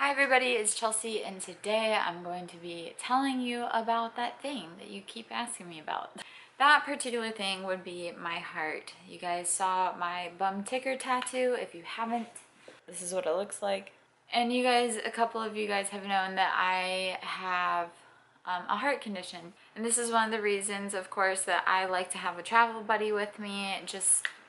Hi everybody, it's Chelsea and today I'm going to be telling you about that thing that you keep asking me about. That particular thing would be my heart. You guys saw my bum ticker tattoo. If you haven't, this is what it looks like. And you guys, a couple of you guys have known that I have a heart condition. And this is one of the reasons, of course, that I like to have a travel buddy with me.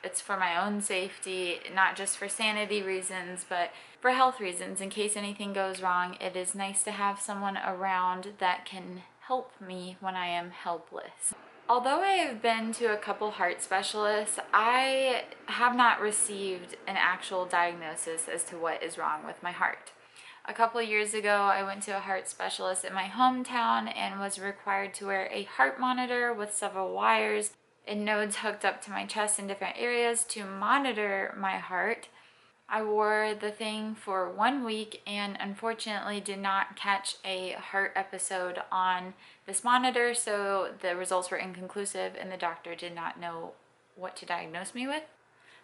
It's for my own safety, not just for sanity reasons, but for health reasons. In case anything goes wrong, it is nice to have someone around that can help me when I am helpless. Although I have been to a couple heart specialists, I have not received an actual diagnosis as to what is wrong with my heart. A couple years ago, I went to a heart specialist in my hometown and was required to wear a heart monitor with several wires and nodes hooked up to my chest in different areas to monitor my heart. I wore the thing for 1 week and unfortunately did not catch a heart episode on this monitor, so the results were inconclusive and the doctor did not know what to diagnose me with.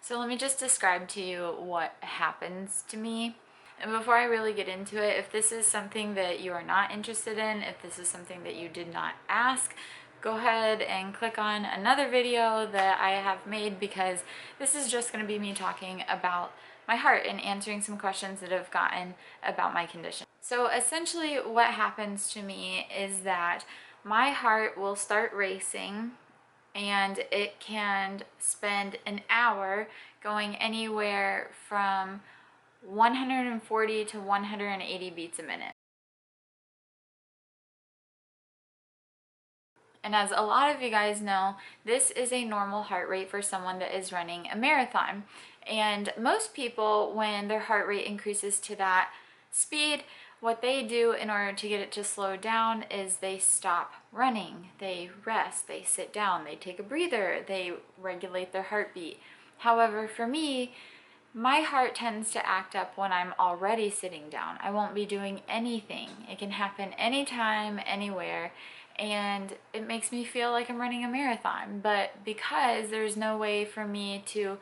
So let me just describe to you what happens to me. And before I really get into it, if this is something that you are not interested in, if this is something that you did not ask, go ahead and click on another video that I have made, because this is just going to be me talking about my heart and answering some questions that I've gotten about my condition. So essentially what happens to me is that my heart will start racing and it can spend an hour going anywhere from 140 to 180 beats a minute. And as a lot of you guys know, this is a normal heart rate for someone that is running a marathon. And most people, when their heart rate increases to that speed, what they do in order to get it to slow down is they stop running, they rest, they sit down, they take a breather, they regulate their heartbeat. However, for me, my heart tends to act up when I'm already sitting down. I won't be doing anything. It can happen anytime, anywhere, and it makes me feel like I'm running a marathon. But because there's no way for me to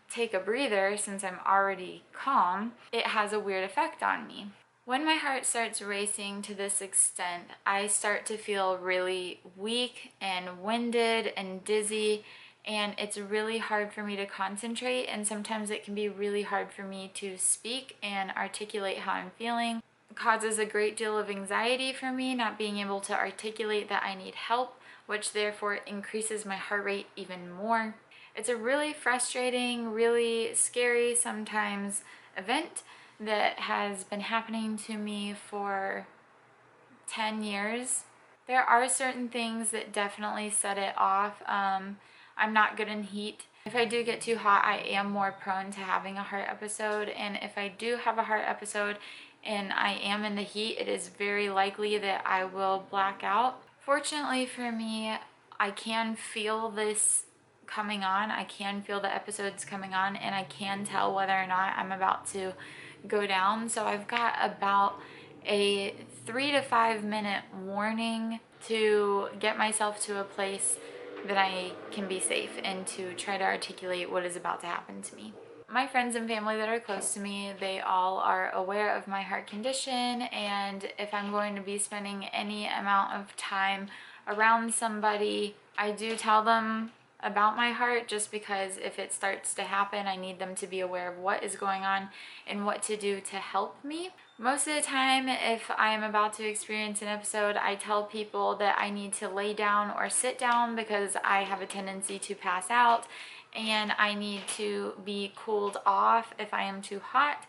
take a breather since I'm already calm, it has a weird effect on me. When my heart starts racing to this extent, I start to feel really weak and winded and dizzy, and it's really hard for me to concentrate, and sometimes it can be really hard for me to speak and articulate how I'm feeling. It causes a great deal of anxiety for me, not being able to articulate that I need help, which therefore increases my heart rate even more. It's a really frustrating, really scary sometimes event that has been happening to me for 10 years. There are certain things that definitely set it off. I'm not good in heat. If I do get too hot, I am more prone to having a heart episode. And if I do have a heart episode and I am in the heat, it is very likely that I will black out. Fortunately for me, I can feel this coming on. I can feel the episodes coming on, and I can tell whether or not I'm about to go down. So I've got about a 3 to 5 minute warning to get myself to a place that I can be safe and to try to articulate what is about to happen to me. My friends and family that are close to me, they all are aware of my heart condition, and if I'm going to be spending any amount of time around somebody, I do tell them about my heart, just because if it starts to happen, I need them to be aware of what is going on and what to do to help me. Most of the time, if I am about to experience an episode, I tell people that I need to lay down or sit down because I have a tendency to pass out, and I need to be cooled off if I am too hot.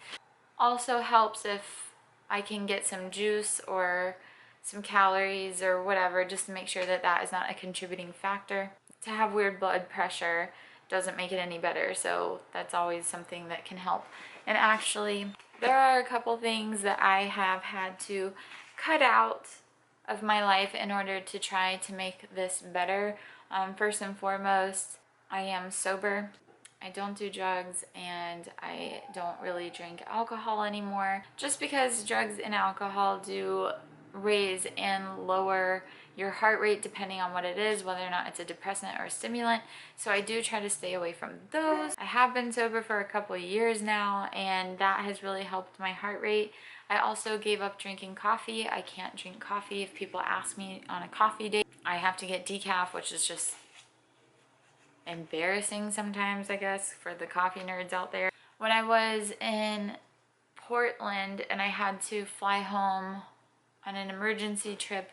Also helps if I can get some juice or some calories or whatever, just to make sure that that is not a contributing factor. To have weird blood pressure doesn't make it any better, so that's always something that can help. And actually, there are a couple things that I have had to cut out of my life in order to try to make this better. First and foremost, I am sober. I don't do drugs, and I don't really drink alcohol anymore, just because drugs and alcohol do raise and lower your heart rate depending on what it is, whether or not it's a depressant or a stimulant. So I do try to stay away from those. I have been sober for a couple of years now, and that has really helped my heart rate. I also gave up drinking coffee. I can't drink coffee. If people ask me on a coffee date, I have to get decaf, which is just embarrassing sometimes, I guess, for the coffee nerds out there. When I was in Portland and I had to fly home on an emergency trip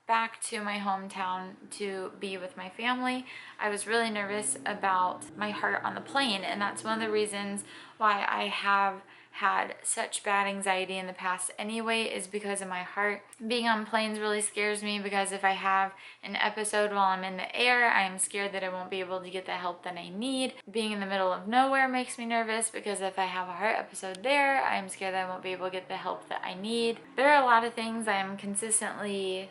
back to my hometown to be with my family, I was really nervous about my heart on the plane, and that's one of the reasons why I have had such bad anxiety in the past anyway, is because of my heart. Being on planes really scares me because if I have an episode while I'm in the air, I am scared that I won't be able to get the help that I need. Being in the middle of nowhere makes me nervous because if I have a heart episode there, I am scared that I won't be able to get the help that I need. There are a lot of things I am consistently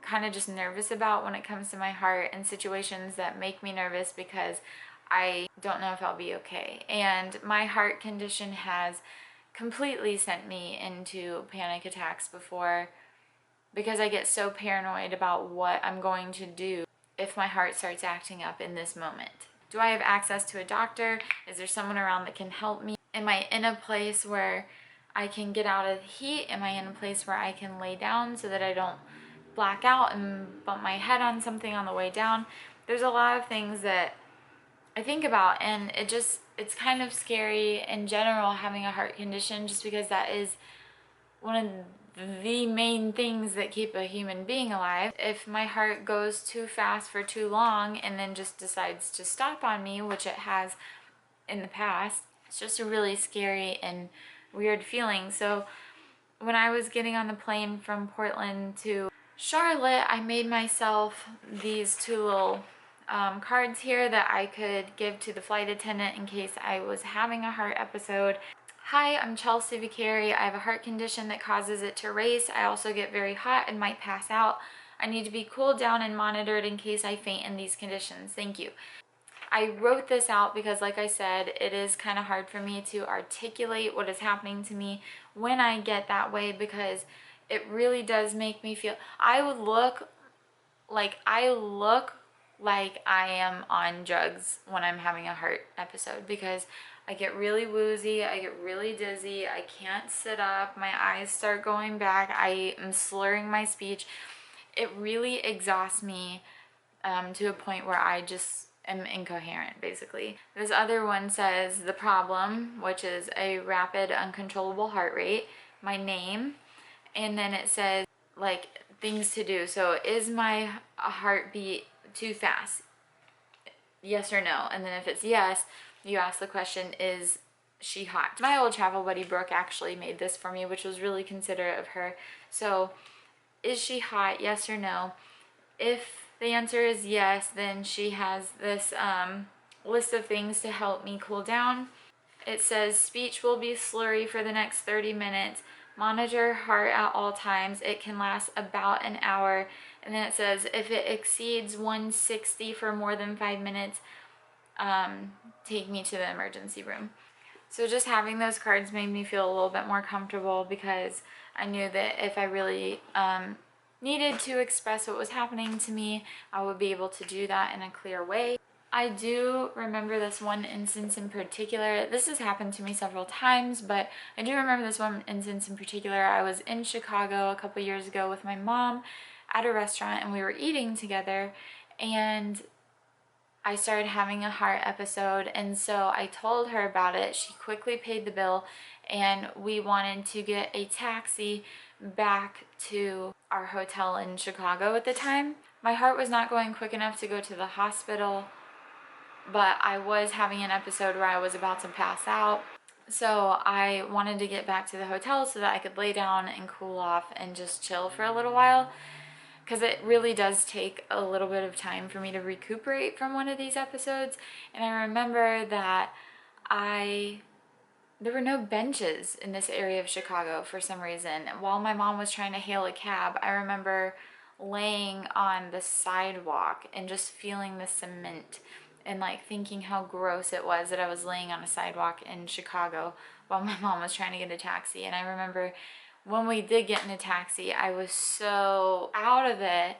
kind of just nervous about when it comes to my heart, and situations that make me nervous because I don't know if I'll be okay. And my heart condition has completely sent me into panic attacks before because I get so paranoid about what I'm going to do if my heart starts acting up in this moment. Do I have access to a doctor? Is there someone around that can help me? Am I in a place where I can get out of the heat? Am I in a place where I can lay down so that I don't black out and bump my head on something on the way down? There's a lot of things that I think about, and it's kind of scary in general having a heart condition, just because that is one of the main things that keep a human being alive. If my heart goes too fast for too long and then just decides to stop on me, which it has in the past, it's just a really scary and weird feeling. So when I was getting on the plane from Portland to Charlotte, I made myself these two little cards here that I could give to the flight attendant in case I was having a heart episode. Hi, I'm ChelseaVicari. I have a heart condition that causes it to race. I also get very hot and might pass out. I need to be cooled down and monitored in case I faint in these conditions. Thank you. I wrote this out because, like I said, it is kind of hard for me to articulate what is happening to me when I get that way, because it really does make me feel, I look like I am on drugs when I'm having a heart episode, because I get really woozy, I get really dizzy, I can't sit up, my eyes start going back, I am slurring my speech. It really exhausts me to a point where I just am incoherent, basically. This other one says the problem, which is a rapid, uncontrollable heart rate, my name, and then it says like things to do. So is my heartbeat too fast? Yes or no? And then if it's yes, you ask the question, is she hot? My old travel buddy Brooke actually made this for me, which was really considerate of her. So is she hot? Yes or no? If the answer is yes, then she has this list of things to help me cool down. It says speech will be slurry for the next 30 minutes. Monitor heart at all times. It can last about an hour. And then it says if it exceeds 160 for more than 5 minutes, take me to the emergency room. So just having those cards made me feel a little bit more comfortable, because I knew that if I really needed to express what was happening to me, I would be able to do that in a clear way. I do remember this one instance in particular. This has happened to me several times, but I do remember this one instance in particular. I was in Chicago a couple years ago with my mom at a restaurant, and we were eating together, and I started having a heart episode, and so I told her about it. She quickly paid the bill, and we wanted to get a taxi back to our hotel in Chicago at the time. My heart was not going quick enough to go to the hospital, but I was having an episode where I was about to pass out. So I wanted to get back to the hotel so that I could lay down and cool off and just chill for a little while, because it really does take a little bit of time for me to recuperate from one of these episodes. And I remember that there were no benches in this area of Chicago for some reason. While my mom was trying to hail a cab, I remember laying on the sidewalk and just feeling the cement and like thinking how gross it was that I was laying on a sidewalk in Chicago while my mom was trying to get a taxi. And I remember when we did get in a taxi, I was so out of it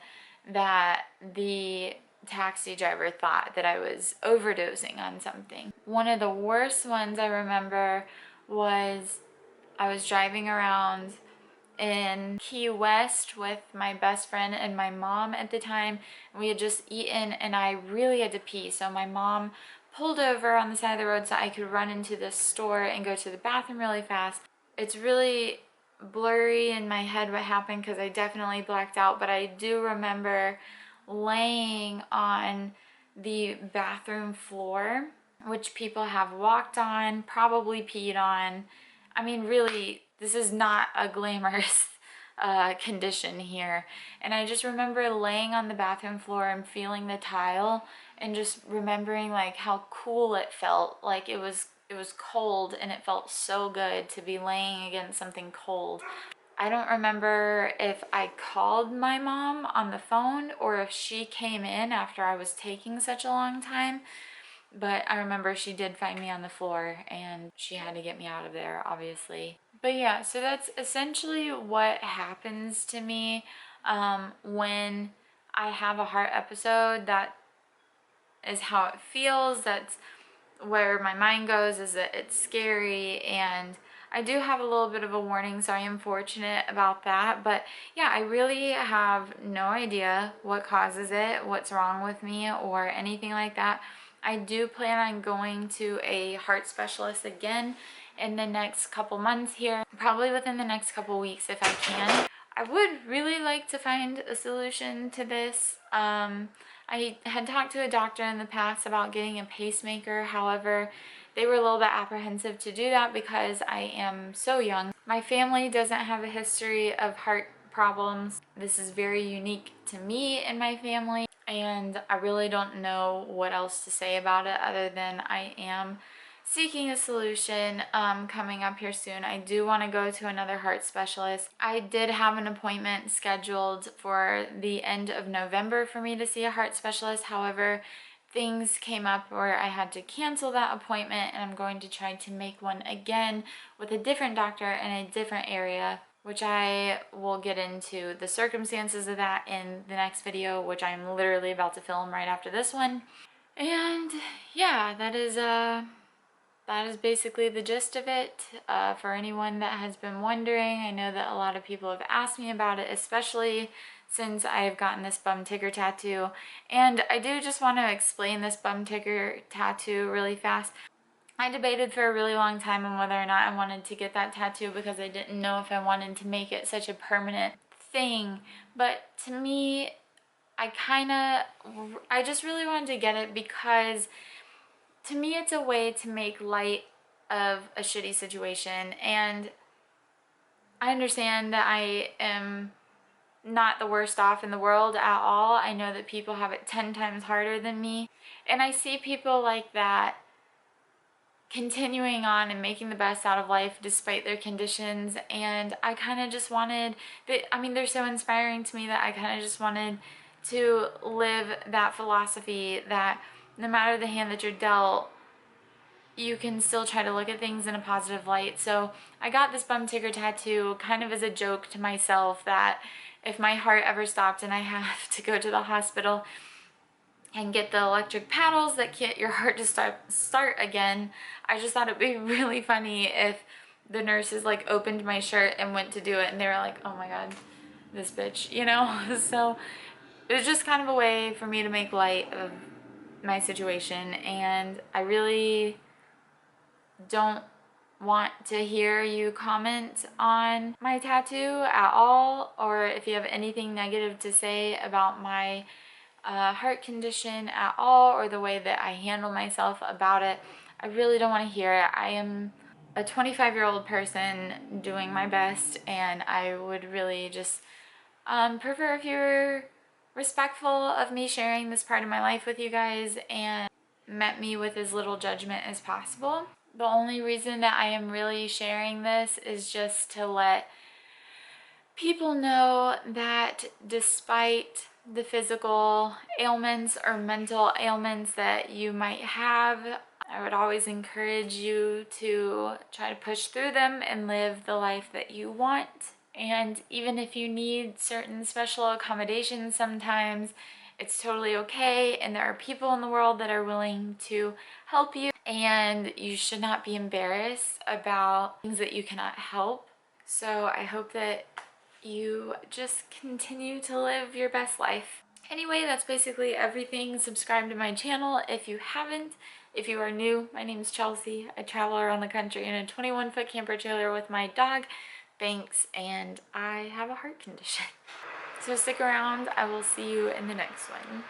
that the taxi driver thought that I was overdosing on something. One of the worst ones I remember was I was driving around in Key West with my best friend and my mom at the time. We had just eaten and I really had to pee, so my mom pulled over on the side of the road so I could run into the store and go to the bathroom really fast. It's really blurry in my head what happened because I definitely blacked out, but I do remember laying on the bathroom floor, which people have walked on, probably peed on. I mean, really, this is not a glamorous condition here. And I just remember laying on the bathroom floor and feeling the tile and just remembering like how cool it felt. Like it was cold and it felt so good to be laying against something cold. I don't remember if I called my mom on the phone or if she came in after I was taking such a long time. But I remember she did find me on the floor and she had to get me out of there, obviously. But yeah, so that's essentially what happens to me when I have a heart episode. That is how it feels. That's where my mind goes, is that it's scary. And I do have a little bit of a warning, so I am fortunate about that. But yeah, I really have no idea what causes it, what's wrong with me, or anything like that. I do plan on going to a heart specialist again in the next couple months here, probably within the next couple weeks if I can. I would really like to find a solution to this. I had talked to a doctor in the past about getting a pacemaker. However, they were a little bit apprehensive to do that because I am so young. My family doesn't have a history of heart problems. This is very unique to me and my family, and I really don't know what else to say about it other than I am seeking a solution coming up here soon. I do want to go to another heart specialist. I did have an appointment scheduled for the end of November for me to see a heart specialist. However, things came up where I had to cancel that appointment, and I'm going to try to make one again with a different doctor in a different area, which I will get into the circumstances of that in the next video, which I'm literally about to film right after this one. And yeah, that is basically the gist of it. For anyone that has been wondering, I know that a lot of people have asked me about it, especially since I have gotten this bum ticker tattoo. And I do just want to explain this bum ticker tattoo really fast. I debated for a really long time on whether or not I wanted to get that tattoo because I didn't know if I wanted to make it such a permanent thing. But to me, I just really wanted to get it because to me it's a way to make light of a shitty situation. And I understand that I am not the worst off in the world at all. I know that people have it 10 times harder than me. And I see people like that continuing on and making the best out of life despite their conditions. And I kind of just wanted, they're so inspiring to me that I kind of just wanted to live that philosophy that no matter the hand that you're dealt, you can still try to look at things in a positive light. So I got this bum ticker tattoo kind of as a joke to myself that if my heart ever stopped and I have to go to the hospital and get the electric paddles that get your heart to start again, I just thought it'd be really funny if the nurses like opened my shirt and went to do it and they were like, oh my god, this bitch, you know? So it was just kind of a way for me to make light of my situation. And I really don't want to hear you comment on my tattoo at all, or if you have anything negative to say about my heart condition at all, or the way that I handle myself about it. I really don't want to hear it. I am a 25-year-old person doing my best, and I would really just prefer if you're respectful of me sharing this part of my life with you guys and met me with as little judgment as possible. The only reason that I am really sharing this is just to let people know that despite the physical ailments or mental ailments that you might have, I would always encourage you to try to push through them and live the life that you want. And even if you need certain special accommodations sometimes, It's totally okay, and there are people in the world that are willing to help you, and you should not be embarrassed about things that you cannot help. So I hope that you just continue to live your best life. Anyway, that's basically everything. Subscribe to my channel if you haven't. If you are new, my name is Chelsea. I travel around the country in a 21-foot camper trailer with my dog, Banks, and I have a heart condition. So stick around. I will see you in the next one.